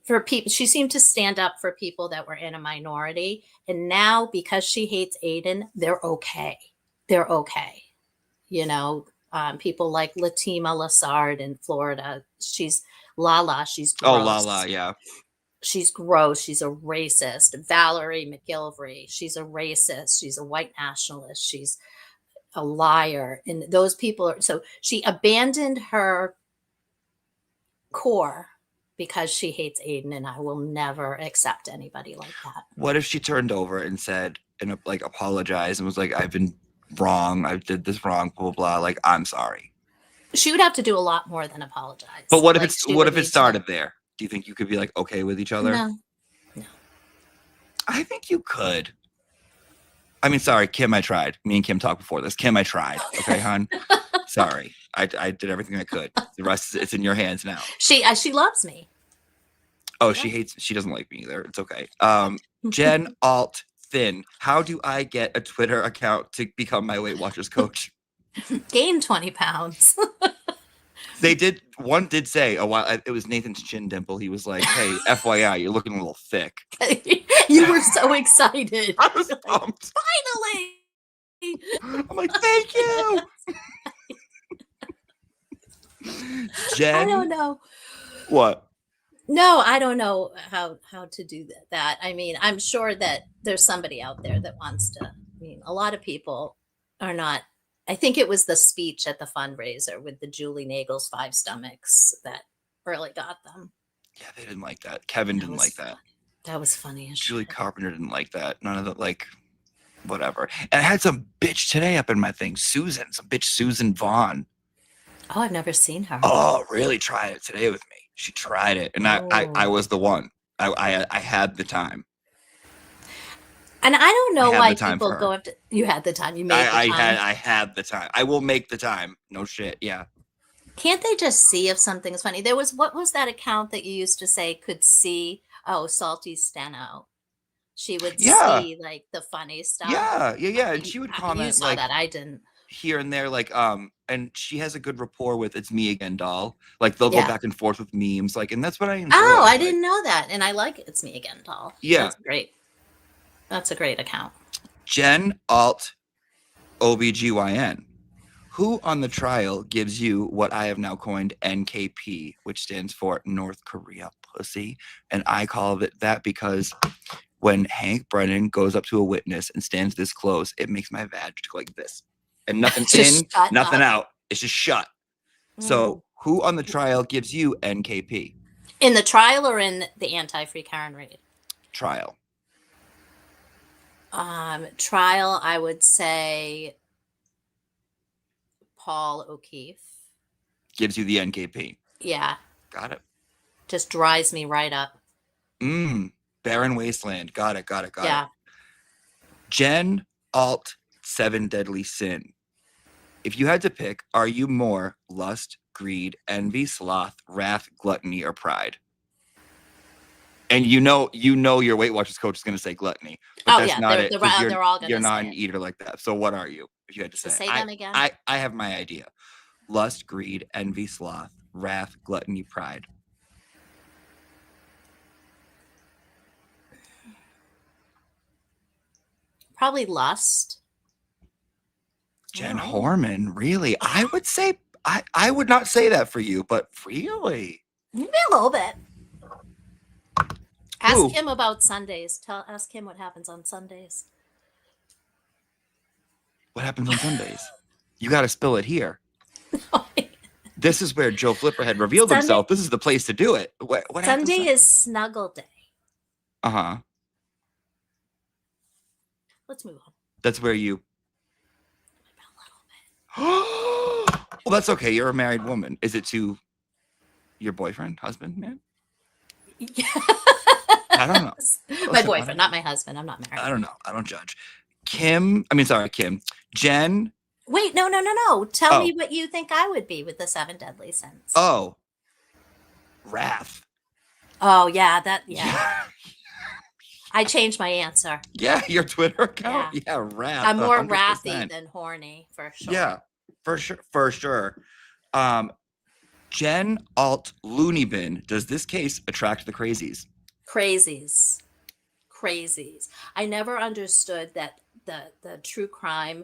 for people. She seemed to stand up for people that were in a minority. And now because she hates Aiden, they're okay. They're okay. People like Latima Lassard in Florida. She's Lala. She's gross. Oh, Lala, yeah. She's gross. She's a racist. Valerie McGilvery. She's a racist. She's a white nationalist. She's a liar. And those people so she abandoned her core because she hates Aiden, and I will never accept anybody like that. What if she turned over and said, and like apologized and was like, I've been wrong. I did this wrong, blah, blah, blah. Like, I'm sorry. She would have to do a lot more than apologize. But what if it started there? Do you think you could be like okay with each other? No. I think you could. I mean, sorry, Kim, I tried. Me and Kim talked before this. Kim, I tried. Okay, hon? Sorry. I did everything I could. The rest, it's in your hands now. She loves me. Oh, she doesn't like me either. It's okay. Jen Alt Thin. How do I get a Twitter account to become my Weight Watchers coach? Gain 20 pounds. One did say a while, it was Nathan's chin dimple. He was like, hey, FYI, you're looking a little thick. You were so excited. I was pumped. Finally. I'm like, thank you. Jen. I don't know. What? No, I don't know how to do that. I mean, I'm sure that there's somebody out there that wants to. A lot of people are not. I think it was the speech at the fundraiser with the Julie Nagel's 5 stomachs that really got them. Yeah, they didn't like that. Kevin didn't like that. That was funny. Julie Carpenter didn't like that. None of the whatever. And I had some bitch today up in my thing. Some bitch Susan Vaughn. Oh, I've never seen her. Oh, really? Try it today with me. She tried it, and I was the one. I had the time. And I don't know had why the time people for her. go up to. You had the time. You made the time. I had the time. I will make the time. No shit. Yeah. Can't they just see if something's funny? What was that account that you used to say could see? Oh, Salty Steno. She would see like the funny stuff. Yeah. And she would comment You saw like that. I didn't. here and there, like and she has a good rapport with It's Me Again doll. Like they'll go back and forth with memes, like, and that's what I enjoy. Oh, I like, didn't know that, and I like It's Me Again doll. Yeah, that's great. That's a great account. Jen Alt OBGYN. Who on the trial gives you what I have now coined NKP, which stands for North Korea pussy? And I call it that because when Hank Brennan goes up to a witness and stands this close, it makes my vag go like this. And nothing in, nothing out. It's just shut. So who on the trial gives you NKP? In the trial or in the anti-free Karen raid? Trial. Trial, I would say Paul O'Keefe. Gives you the NKP. Yeah. Got it. Just dries me right up. Barren Wasteland. Got it. Yeah. It. Jen Alt 7 Deadly Sin. If you had to pick, are you more lust, greed, envy, sloth, wrath, gluttony, or pride? And you know your Weight Watchers coach is going to say gluttony, but that's not it. They're all going to You're say not an it. eater like that. So what are you? If you had to say, Say them again. I have my idea: lust, greed, envy, sloth, wrath, gluttony, pride. Probably lust. Jen Horman, really? I would say I would not say that for you, but really, Maybe a little bit. Ask him about Sundays. Ask him what happens on Sundays. What happens on Sundays? You got to spill it here. This is where Joe Flipper had revealed himself. This is the place to do it. What Sunday is snuggle day. Uh-huh. Let's move on. That's where you. Well, that's okay. You're a married woman. Is it to your boyfriend, husband, man? Yeah. I don't know. My boyfriend, not my husband. I'm not married. I don't know. I don't judge. Kim. Jen. Wait, no. Tell me what you think I would be with the 7 deadly sins. Oh. Wrath. Oh, yeah. I changed my answer. Yeah, your Twitter account? Yeah, wrath. I'm more 100%. wrathy than horny, for sure. Yeah, for sure. Jen Alt Looney Bin. Does this case attract the crazies? Crazies. I never understood that the true crime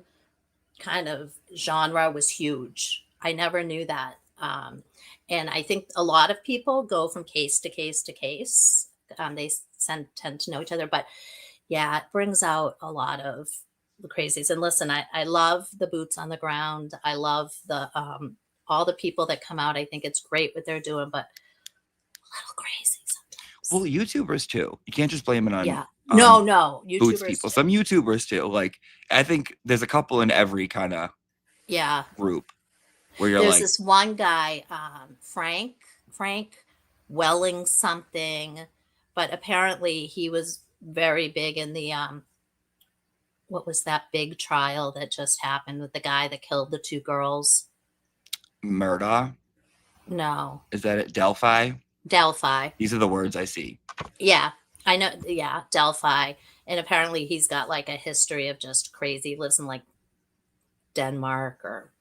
kind of genre was huge. I never knew that. And I think a lot of people go from case to case to case. They tend to know each other, but yeah, it brings out a lot of the crazies. And listen, I love the boots on the ground. I love the all the people that come out. I think it's great what they're doing, but a little crazy sometimes. Well, YouTubers too. You can't just blame it on no boots YouTubers people. Some YouTubers too. Like I think there's a couple in every kind of group where you're there's like this one guy, Frank Welling something, but apparently he was very big in the what was that big trial that just happened with the guy that killed the 2 girls? Murda. No. Is that it? Delphi. These are the words I see. Yeah, I know. Yeah, Delphi. And apparently he's got like a history of just crazy. He lives in like Denmark or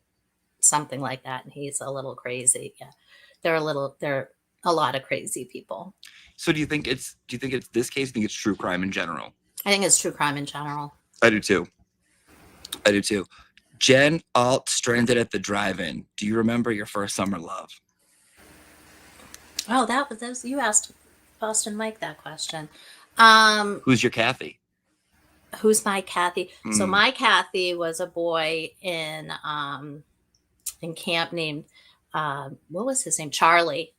something like that. And he's a little crazy. Yeah. There are a lot of crazy people. So do you think it's this case? Do you think it's true crime in general? I think it's true crime in general. I do too. Jen Alt stranded at the drive-in. Do you remember your first summer love? Oh, that was you asked Boston Mike that question. Who's your Kathy? Who's my Kathy? So my Kathy was a boy in camp named what was his name? Charlie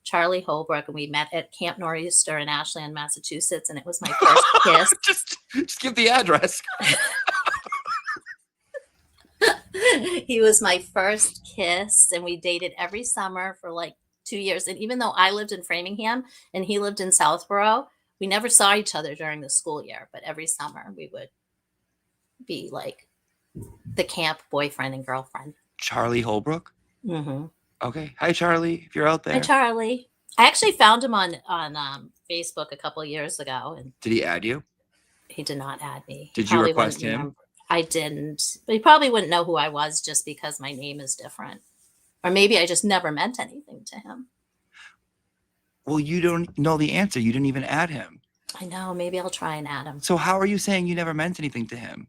Holbrook, and we met at Camp Nor'easter in Ashland, Massachusetts, and it was my first kiss. Just give the address. He was my first kiss, and we dated every summer for like 2 years. And even though I lived in Framingham and he lived in Southborough, we never saw each other during the school year. But every summer we would be like the camp boyfriend and girlfriend. Charlie Holbrook? Mm-hmm. Okay. Hi, Charlie, if you're out there. Hi, Charlie. I actually found him on Facebook a couple of years ago, and Did he add you? he did not add me. Did you Probably request wouldn't him? remember. I didn't. But he probably wouldn't know who I was just because my name is different. Or maybe I just never meant anything to him. Well, you don't know the answer. You didn't even add him. I know. Maybe I'll try and add him. So how are you saying you never meant anything to him?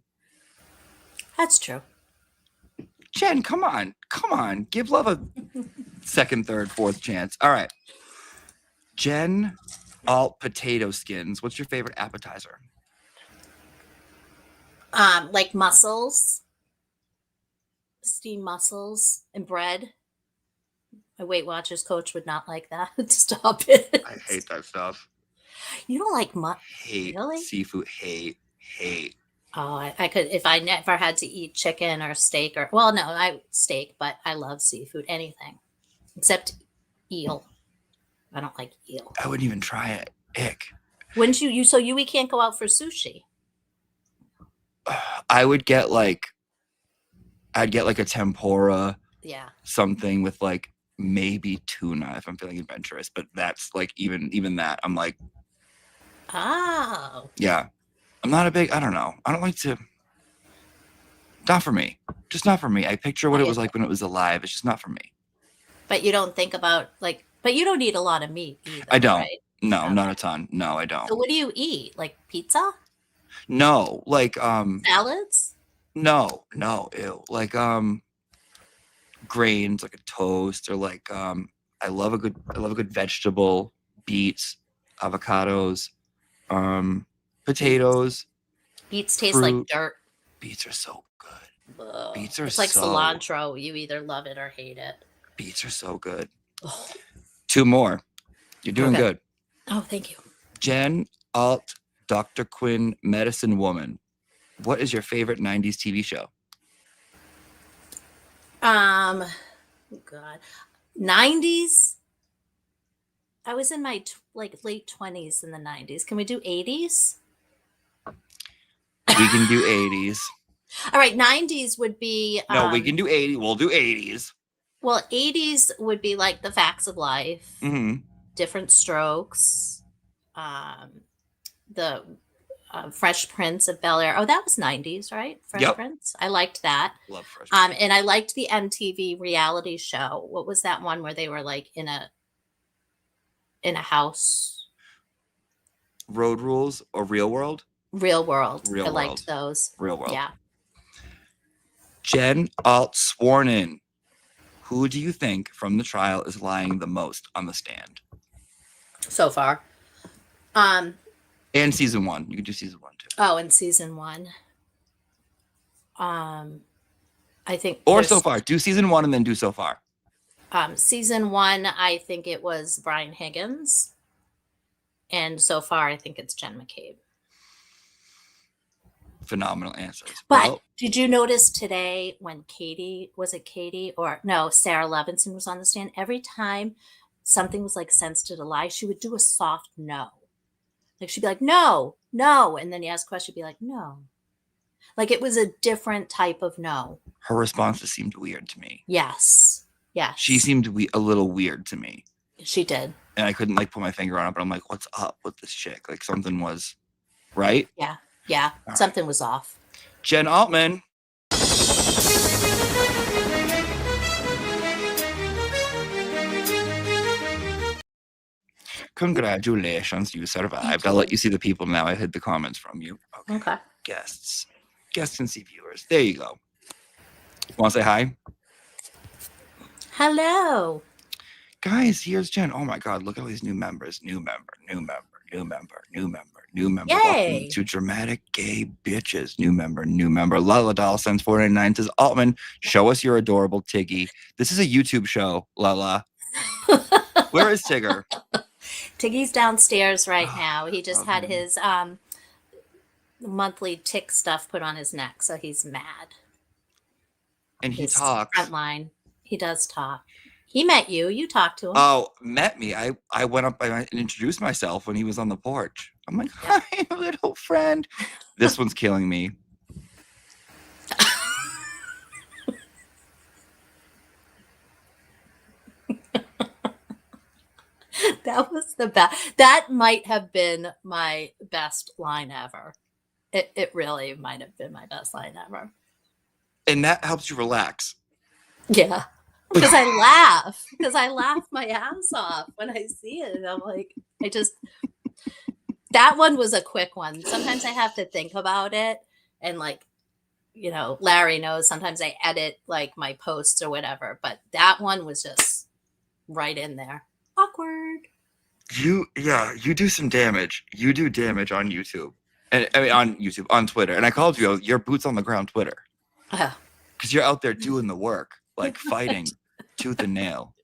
That's true. Jen, come on. Come on. Give love a second, third, fourth chance. All right. Jen Alt Potato Skins. What's your favorite appetizer? Like mussels, steamed mussels, and bread. My Weight Watchers coach would not like that. Stop it. I hate that stuff. You don't like Hate really? seafood. Hate. Oh, I could if I never had to eat chicken or steak or I steak, but I love seafood, anything except eel. I don't like eel. I wouldn't even try it. Ick. Wouldn't you? So we can't go out for sushi. I would get like, a tempura. Yeah. Something with like maybe tuna if I'm feeling adventurous, but that's like even that I'm like, oh yeah, I'm not a big. I don't know. I don't like to. Not for me. Just not for me. I picture what it was like when it was alive. It's just not for me. But you don't think about but you don't eat a lot of meat either. I don't. Right? No, not a ton. No, I don't. So what do you eat? Like pizza? No, like Salads? No, ew. Like grains, like a toast, or like I love a good vegetable, beets, avocados, potatoes. Beets taste fruit. like dirt. Beets are so good. Ugh. Beets are It's like so cilantro. You either love it or hate it. Beets are so good. Oh. 2 more. You're doing Okay. good. Oh, thank you. Jen Alt Dr. Quinn Medicine Woman. What is your favorite 90s TV show? Oh God. 90s. I was in my late 20s in the 90s. Can we do 80s? We can do 80s. All right, 90s would be No, we can do 80. We'll do 80s. Well, 80s would be like The Facts of Life, Mm-hmm. Different Strokes, the Fresh Prince of Bel-Air. Oh, that was 90s, right? Fresh Yep. Prince. I liked that. Love Fresh Prince. And I liked the MTV reality show. What was that one where they were like in a house? Road Rules or Real World? Real World. Real I liked World. those. Real World. Yeah. Jen Alt Sworn In. Who do you think from the trial is lying the most on the stand? So far. And season 1. You could do season 1 too. Oh, in season 1. I think Or there's- so far. Do season 1 and then do so far. Season 1, I think it was Brian Higgins. And so far, I think it's Jen McCabe. Phenomenal answers. But Well, did you notice today when Katie or no, Sarah Levinson was on the stand? Every time something was like sensitive to lie, she would do a soft no. Like she'd be like, no. And then you ask a question, she'd be like, no. Like it was a different type of no. her responses seemed weird to me. Yes. She seemed a little weird to me. She did. And I couldn't like put my finger on it, but I'm like, what's up with this chick? Like something was right. Yeah. Something was off. Jen Altman. Congratulations, you survived. I'll let you see the people now. I hid the comments from you. Okay. Guests and see viewers. There you go. Want to say hi? Hello. Guys, here's Jen. Oh my God, look at all these new members. New member. Yay. Welcome to Dramatic Gay Bitches. New member. Lala Doll sends 499 says, Altman, show us your adorable Tiggy. This is a YouTube show, Lala. Where is Tigger? Tiggy's downstairs right now. He just had his monthly tick stuff put on his neck, so he's mad. and he He's talks. Frontline. He does talk. He met you. You talked to him. Oh, met me. I went up and introduced myself when he was on the porch. I'm like, hi, little friend. This one's killing me. That was the best. That might have been my best line ever. It really might have been my best line ever. And that helps you relax. Yeah. Because I laugh. Because I laugh my ass off when I see it. And I'm like, that one was a quick one. Sometimes I have to think about it. And like, you know, Larry knows sometimes I edit like my posts or whatever. But that one was just right in there. Awkward. You do some damage. You do damage on YouTube. And I mean on Twitter. And I called you your boots on the ground Twitter. Because you're out there doing the work, like fighting tooth and nail.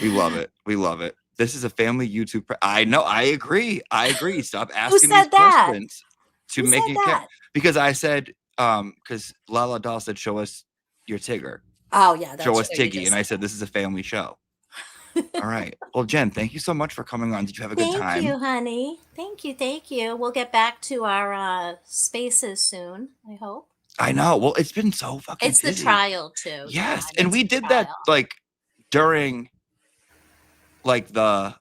We love it. We love it. This is a family YouTube. I know. I agree. Stop asking these questions to make it because I said because Lala Doll said show us your Tigger. Oh yeah, show us Tiggy, and I said this is a family show. All right. Well, Jen, thank you so much for coming on. Did you have a good time? Thank you, honey. Thank you. We'll get back to our spaces soon, I hope. I know. Well, it's been so fucking It's busy. The trial too. Yes. And we did that like during like the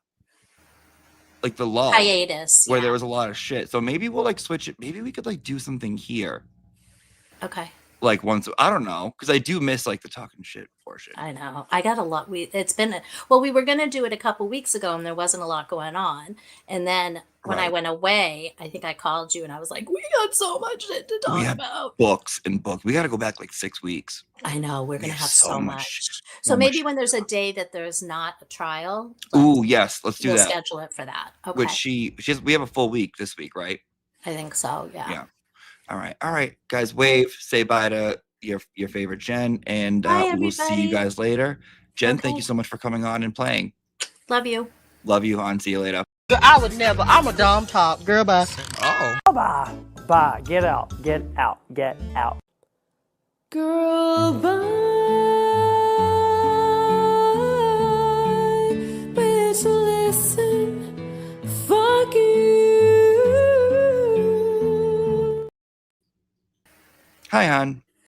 lull hiatus where there was a lot of shit. So maybe we'll like switch it. Maybe we could like do something here. Okay. Like once, I don't know, because I do miss like the talking shit portion. I know. I got a lot. We were gonna do it a couple weeks ago, and there wasn't a lot going on. And then when I went away, I think I called you, and I was like, "We got so much shit to talk about." Books. We got to go back like 6 weeks. I know we're gonna have so much. So maybe when there's a day that there's not a trial. Ooh, yes, let's do we'll that. Schedule it for that. Okay. Which we have a full week this week, right? I think so. Yeah. Yeah. All right, guys. Wave. Say bye to your favorite Jen, and we'll see you guys later. Jen, thank you so much for coming on and playing. Love you. Love you, hon. See you later. I would never. I'm a dumb top girl. Bye. Bye. Bye. Get out. Get out. Get out. Girl, bye. Bitch, listen. Fuck you. Hi, hon.